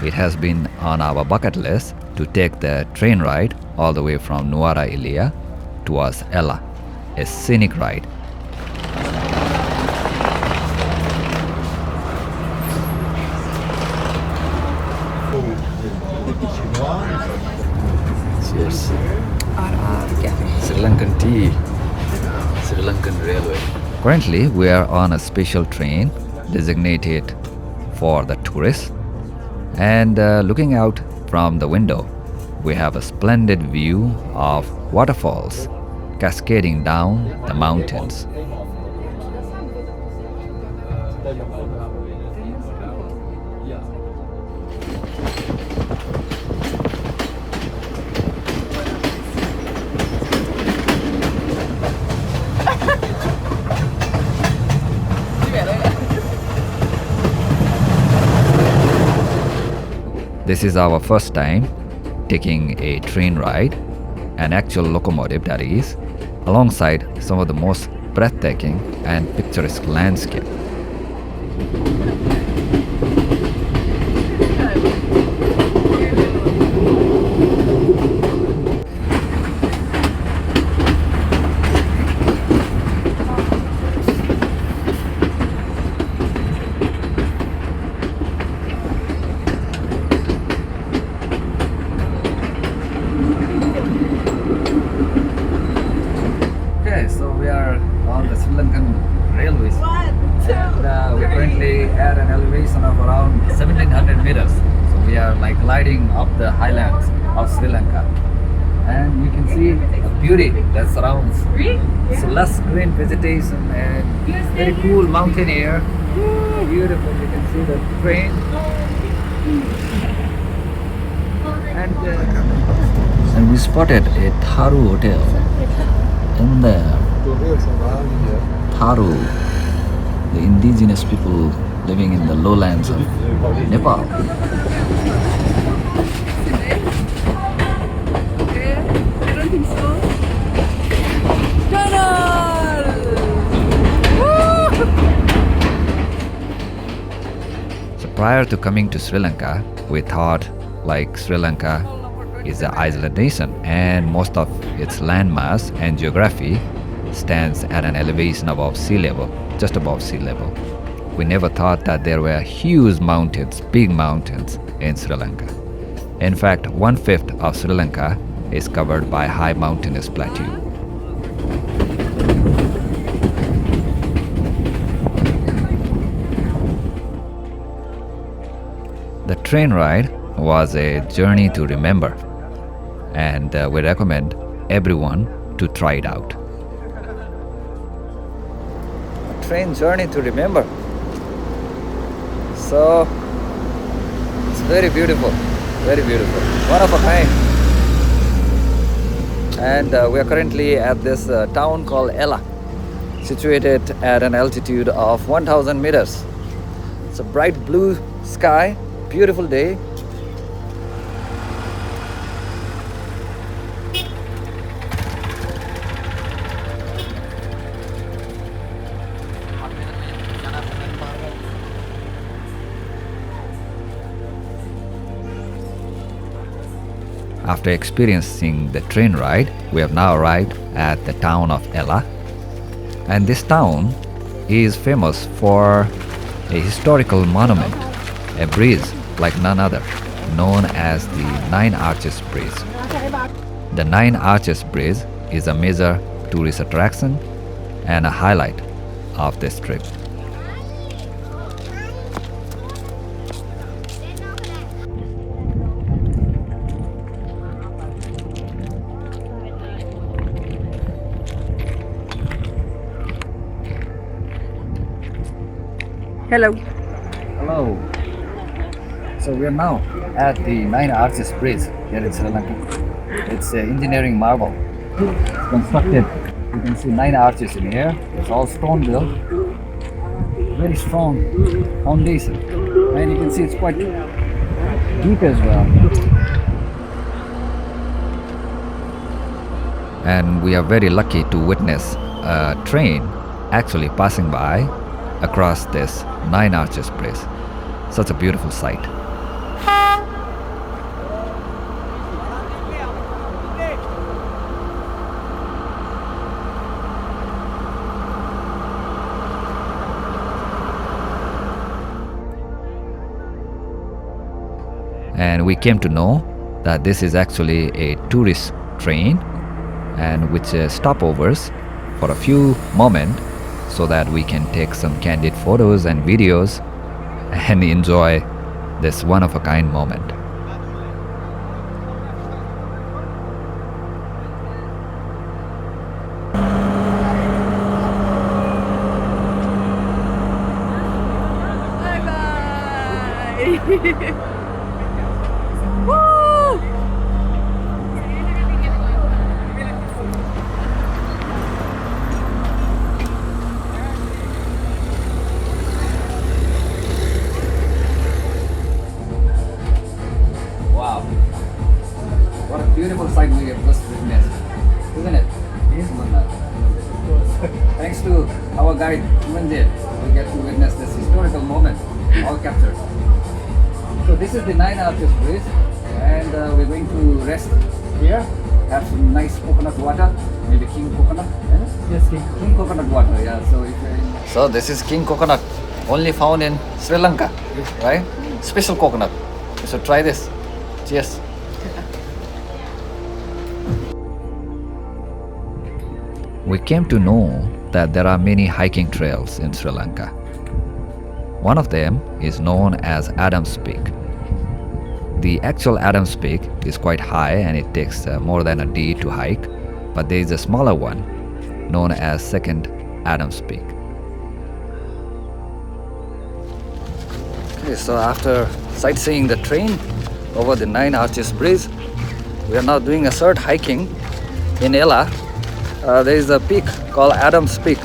it has been on our bucket list to take the train ride all the way from Nuwara Eliya towards Ella, a scenic ride. Cheers. Sri Lankan tea. Sri Lankan Railway. Currently, we are on a special train designated for the tourists. And looking out from the window, we have a splendid view of waterfalls cascading down the mountains. This is our first time taking a train ride, an actual locomotive that is, alongside some of the most breathtaking and picturesque landscape. So we are on the Sri Lankan railways. And we're currently at an elevation of around 1700 meters. So we are like gliding up the highlands of Sri Lanka. And you can see the beauty that surrounds. So lush green vegetation and very cool mountain air. Beautiful, you can see the train. And we spotted a Tharu hotel in there. Tharu, the indigenous people living in the lowlands of Nepal. I don't think so. So prior to coming to Sri Lanka, we thought like Sri Lanka is an island nation and most of its landmass and geography stands at an elevation above sea level, just above sea level. We never thought that there were huge mountains, big mountains in Sri Lanka. In fact, 1/5 of Sri Lanka is covered by high mountainous plateau. The train ride was a journey to remember, and we recommend everyone to try it out. Train journey to remember. So it's very beautiful, one of a kind. And we are currently at this town called Ella, situated at an altitude of 1000 meters. It's a bright blue sky, beautiful day. After experiencing the train ride, we have now arrived at the town of Ella. And this town is famous for a historical monument, a bridge like none other, known as the Nine Arches Bridge. The Nine Arches Bridge is a major tourist attraction and a highlight of this trip. Hello. Hello. So we are now at the Nine Arches Bridge here in Sri Lanka. It's an engineering marvel. It's constructed, you can see 9 arches in here. It's all stone built. Very strong foundation. And you can see it's quite deep as well. And we are very lucky to witness a train actually passing by across this Nine Arches Bridge. Such a beautiful sight. And we came to know that this is actually a tourist train and with stopovers for a few moments so that we can take some candid photos and videos and enjoy this one of a kind moment. Bye-bye. Woo! Wow, what a beautiful sight we have just witnessed, isn't it? Yes, Manna. Thanks to our guide Manjit, we get to witness this historical moment, all captured. So this is the Nine Arches Bridge, and we're going to rest here, have some nice coconut water, maybe king coconut. Yes, King. King coconut water, yeah. So this is king coconut, only found in Sri Lanka, right? Special coconut. You should try this. Cheers. We came to know that there are many hiking trails in Sri Lanka. One of them is known as Adam's Peak. The actual Adam's Peak is quite high and it takes more than a day to hike, but there is a smaller one known as Second Adam's Peak. Okay, so after sightseeing the train over the Nine Arches Bridge, we are now doing a third hiking in Ella. There is a peak called Adam's Peak.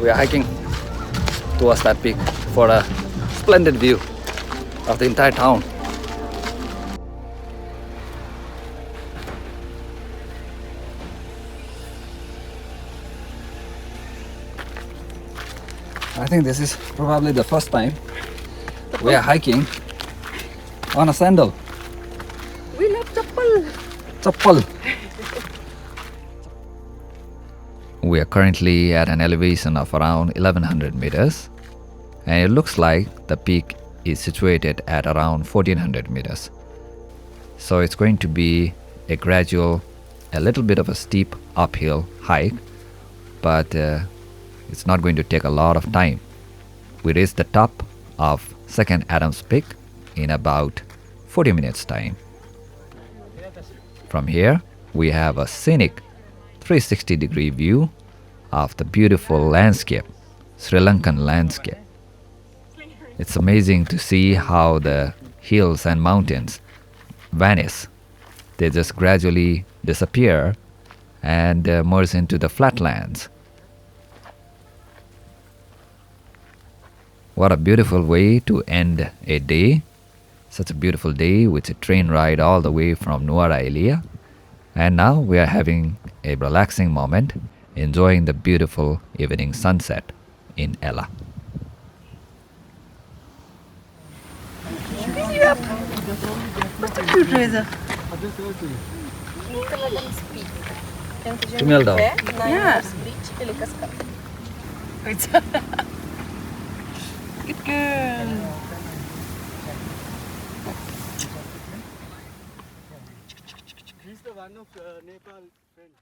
We are hiking towards that peak for a splendid view of the entire town. I think this is probably the first time we are hiking on a sandal. We love chappal. Chappal. We are currently at an elevation of around 1100 meters, and it looks like the peak is situated at around 1400 meters. So it's going to be a gradual, a little bit of a steep uphill hike, but it's not going to take a lot of time. We reach the top of Second Adam's Peak in about 40 minutes time. From here, we have a scenic 360-degree view of the beautiful landscape, Sri Lankan landscape. It's amazing to see how the hills and mountains vanish. They just gradually disappear and merge into the flatlands. What a beautiful way to end a day. Such a beautiful day with a train ride all the way from Nuwara Eliya. And now we are having a relaxing moment, enjoying the beautiful evening sunset in Ella. Cute Reza. Tumel daw. Yeah. Good girl. He's the one of Nepal friend.